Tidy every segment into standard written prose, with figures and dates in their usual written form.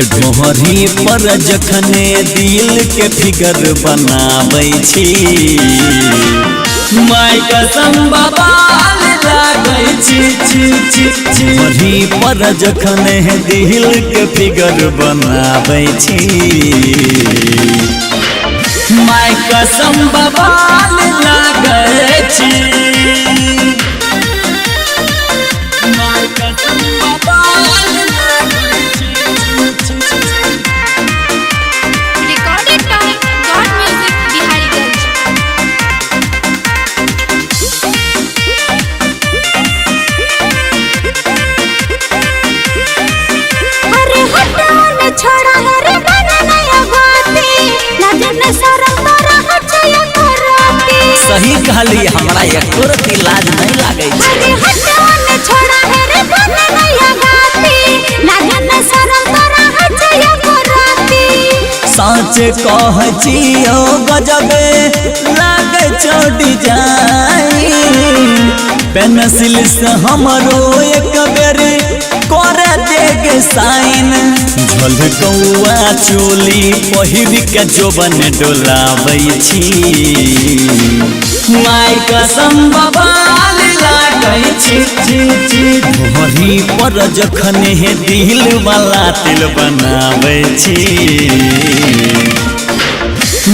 ढोहरी पर जखने दिल के फिगर बनाबै छी माय कसम बवाल लागै छी ढोहरी पर जखने दिल के फिगर बनाबै छी माय कसम बवाल लागै छी माय कसम बवाल लागै छी। Recorded by God Music Bihariganj. अरे हटान छोड़ा है रे मन नया बाती लगन शरम तोरा हचया कराती। सही कहली हमरा एको रति लाज नहीं लागे छै। अरे हटान छोड़ा है रे मन नया बाती लगन शरम तोरा हचया कराती। साँच कह छियो गजबे लागे छोड़ी जाई पेंसिल से हमरो एक बेर करे देगे साइन झलकौआ चोली पहिर के जोबन डोलाबै छी माय कसम बवाल लागै छी ढोहरी पर जखने दिल वाला तिल बनाबै छी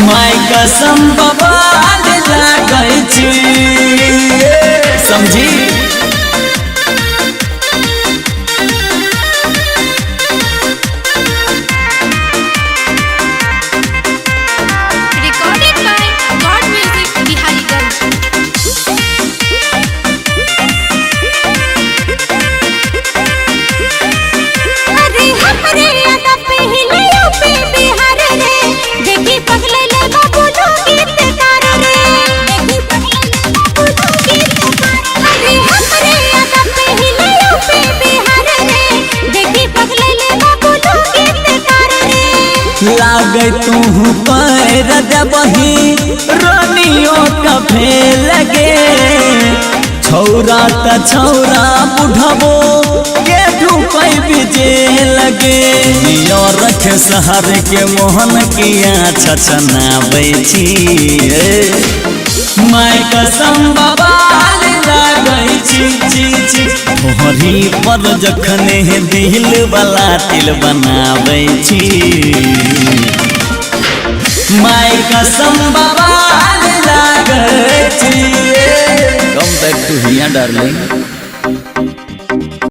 माय कसम बवाल लागै छी समझी। Recorded by God Music Bihariganj. अरे हमरे याद पहले यूपी बिहार रे देखी पगले ले बाबू गीतकार रे देखी पगले ले बाबू गीतकार। अरे हमरे याद पहले यूपी बिहार रे देखी पगले ले बाबू गीतकार रे। लागे तू पैर दबही रोनियो कफे लगे छौरा त छौरा बुढ़बो के ढूपै बिजे लगे यो रख शहर के मोहन किया छछनाबै छी माय कसम बवाल लागै छी ढोहरी पर जखने दिल वाला तिल बनाबै छी माय कसम बवाल लागै छी। Come back to here darling.